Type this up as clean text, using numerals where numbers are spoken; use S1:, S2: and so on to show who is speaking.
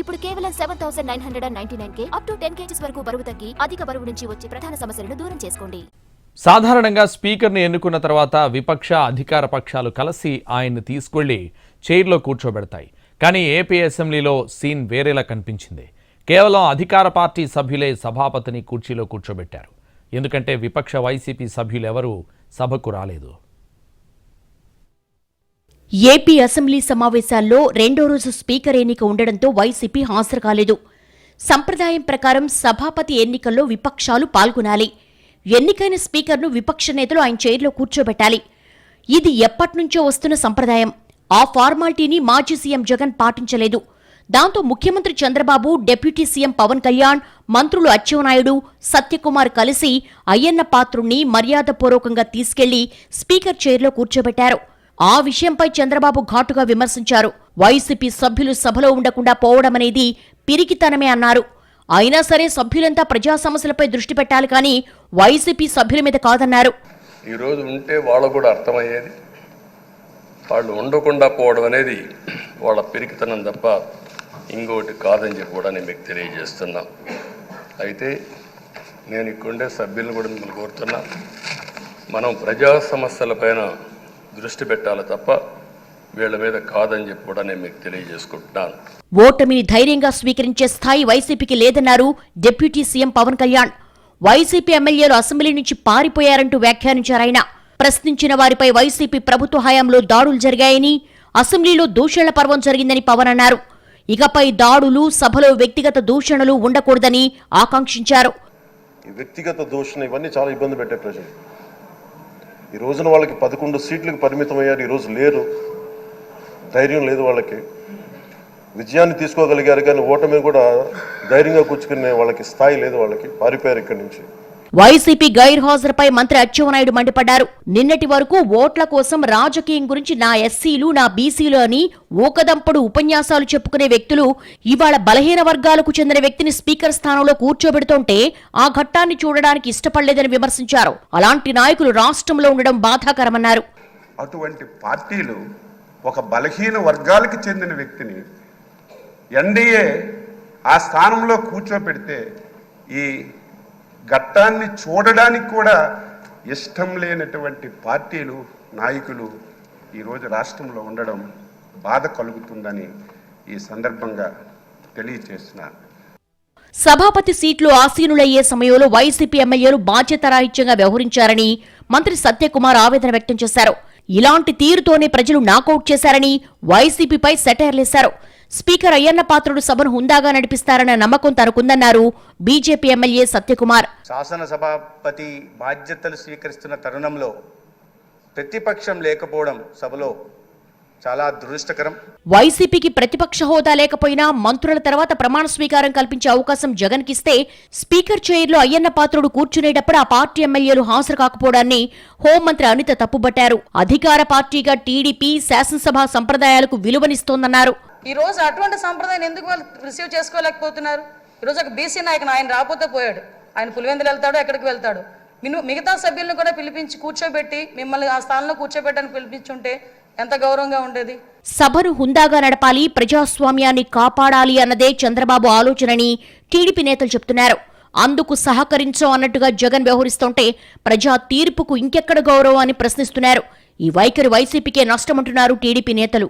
S1: ఇప్పుడు కేవలం 7,999 up to 10 kgs వరకు బరువు తగ్గి అధిక బరువు నుంచి వచ్చే ప్రధాన సమస్యలను దూరం చేసుకోండి.
S2: సాధారణంగా స్పీకర్ని ఎన్నుకున్న తర్వాత విపక్ష అధికార పక్షాలు కలిసి ఆయన్ని తీసుకెళ్లి చైర్లో కూర్చోబెడతాయి. కానీ ఏపీ అసెంబ్లీలో సీన్ వేరేలా కనిపించింది. కేవలం అధికార పార్టీ సభ్యులే సభాపతిని కుర్చీలో కూర్చోబెట్టారు. ఎందుకంటే విపక్ష వైసీపీ సభ్యులెవరూ సభకు రాలేదు.
S3: ఏపీ అసెంబ్లీ సమావేశాల్లో రెండో రోజు స్పీకర్ ఎన్నిక ఉండడంతో వైసీపీ హాజరు కాలేదు. సంప్రదాయం ప్రకారం సభాపతి ఎన్నికల్లో విపక్షాలు పాల్గొనాలి. ఎన్నికైన స్పీకర్ను విపక్ష నేతలు ఆయన చైర్లో కూర్చోబెట్టాలి. ఇది ఎప్పటినుంచో వస్తున్న సంప్రదాయం. ఆ ఫార్మాలిటీని మాజీ సీఎం జగన్ పాటించలేదు. దాంతో ముఖ్యమంత్రి చంద్రబాబు, డిప్యూటీ సీఎం పవన్ కళ్యాణ్, మంత్రులు అచ్చెన్నాయుడు, సత్యకుమార్ కలిసి అయ్యన్న పాత్రుణ్ణి మర్యాదపూర్వకంగా తీసుకెళ్లి స్పీకర్ చైర్లో కూర్చోబెట్టారు. ఆ విషయంపై చంద్రబాబు ఘాటుగా విమర్శించారు. వైసీపీ సభ్యులు సభలో ఉండకుండా పోవడమనేది పిరికితనమే అన్నారు. అయినా సరే సభ్యులంతా ప్రజా సమస్యలపై దృష్టి పెట్టాలి కానీ వైసీపీ సభ్యుల మీద కాదన్నారు.
S4: ఈ రోజు ఉంటే వాళ్ళకు కూడా అర్థమయ్యేది. వాళ్ళు ఉండకుండా పోవడం అనేది వాళ్ళ పిరికితనం తప్ప ఇంకోటి కాదని చెప్పి కూడా నేను మీకు తెలియజేస్తున్నా. అయితే నేను ఇక్కడుండే సభ్యులను కూడా మిమ్మల్ని కోరుతున్నా, మనం ప్రజా సమస్యలపైన దృష్టి పెట్టాలి తప్ప వీళ్ళ మీద కాదని చెప్పి కూడా నేను మీకు తెలియజేసుకుంటున్నాను.
S3: ఓటమిని ధైర్యంగా స్వీకరించే స్థాయి వైసీపీకి లేదన్నారు డిప్యూటీ సీఎం పవన్ కళ్యాణ్. వైసీపీ ఎమ్మెల్యేలు అసెంబ్లీ నుంచి పారిపోయారంటూ వ్యాఖ్యానించారాయన. ప్రశ్నించిన వారిపై వైసీపీ ప్రభుత్వ హయాంలో దాడులు జరిగాయని, అసెంబ్లీలో దూషణల పర్వం జరిగిందని పవన్ అన్నారు. ఇకపై దాడులు, సభలో వ్యక్తిగత దూషణలు ఉండకూడదని ఆకాంక్షించారు.
S5: వ్యక్తిగత దూషణ ఇవన్నీ చాలా ఇబ్బంది పెట్టే ప్రజలు. ఈ రోజున వాళ్ళకి 11 సీట్లకు పరిమితమయ్యారు. ఈరోజు లేరు, ధైర్యం లేదు వాళ్ళకి. విజయాన్ని తీసుకోగలిగారు కానీ ఓటమిని కూడా ధైర్యంగా కూర్చుకునే వాళ్ళకి స్థాయి లేదు. వాళ్ళకి పారిపోయారు ఇక్కడి నుంచి.
S3: వైసీపీ గైర్హాజరుపై మంత్రి అచ్చెన్నాయుడు మండిపడ్డారు. నిన్నటి వరకు ఓట్ల కోసం రాజకీయం గురించి నా ఎస్సీలు, నా బీసీలు అని ఊకదంపుడు ఉపన్యాసాలు చెప్పుకునే వ్యక్తులు ఇవాళ బలహీన వర్గాలకు చెందిన వ్యక్తిని స్పీకర్ స్థానంలో కూర్చోబెడుతుంటే ఆ ఘట్టాన్ని చూడడానికి ఇష్టపడలేదని విమర్శించారు. అలాంటి నాయకులు రాష్ట్రంలో ఉండడం బాధాకరమన్నారు.
S6: అటువంటి పార్టీలు ఒక బలహీన వర్గాలకు చెందిన వ్యక్తిని ఎన్డీఏ ఆ స్థానంలో కూర్చోపెడితే ఈ ఘట్టాన్ని చూడడానికి కూడా ఇష్టం లేనటువంటి పార్టీలు, నాయకులు ఈరోజు రాష్ట్రంలో ఉండడం బాధ కలుగుతుందని ఈ సందర్భంగా తెలియజేస్తున్నారు.
S3: సభాపతి సీట్లు ఆసీనులయ్యే సమయంలో వైసీపీ ఎమ్మెల్యేలు బాధ్యతారాహిత్యంగా వ్యవహరించారని మంత్రి సత్యకుమార్ ఆవేదన వ్యక్తం చేశారు. ఇలాంటి తీరుతోనే ప్రజలు నాకౌట్ చేశారని వైసీపీపై సెటైర్లేశారు. స్పీకర్ అయ్యన్న పాత్రుడు సభను హుందాగా నడిపిస్తారన్న నమ్మకం తనకుందన్నారు బీజేపీ ఎమ్మెల్యే సత్యకుమార్.
S7: శాసనసభాపతి బాధ్యతలు స్వీకరిస్తున్న తరుణంలో ప్రతిపక్షం లేకపోవడం సభలో చాలా దురదృష్టకరం.
S3: వైసీపీకి ప్రతిపక్ష హోదా లేకపోయినా మంత్రుల తర్వాత ప్రమాణ స్వీకారం కల్పించే అవకాశం జగన్ కిస్తే స్పీకర్ చైర్లో అయ్యన్న పాత్రుడు కూర్చునేటప్పుడు ఆ పార్టీ ఎమ్మెల్యేలు హాజరు కాకపోవడాన్ని హోంమంత్రి అనిత తప్పుబట్టారు. అధికార పార్టీగా టీడీపీ శాసనసభ సంప్రదాయాలకు విలువనిస్తోందన్నారు.
S8: ఈ రోజు అటువంటి సంప్రదాయాన్ని ఎందుకు వాళ్ళు రిసీవ్ చేసుకోలేకపోతున్నారు? ఈరోజు ఒక బీసీ నాయకుడు, ఆయన రాకపోతే పోయాడు, ఆయన పులివెందులు వెళ్తాడు, ఎక్కడికి వెళ్తాడు. మిగతా సభ్యులను కూడా పిలిపించి కూర్చోబెట్టి మిమ్మల్ని ఆ స్థానంలో కూర్చోబెట్టని పిలిపించుంటే ఎంత గౌరవంగా ఉండేది.
S3: సభను హుందాగా నడపాలి, ప్రజాస్వామ్యాన్ని కాపాడాలి అన్నదే చంద్రబాబు ఆలోచనని టీడీపీ నేతలు చెప్తున్నారు. అందుకు సహకరించో అన్నట్టుగా జగన్ వ్యవహరిస్తుంటే ప్రజా తీర్పుకు ఇంకెక్కడ గౌరవం అని ప్రశ్నిస్తున్నారు. ఈ వైఖరి వైసీపీకే నష్టమంటున్నారు టీడీపీ నేతలు.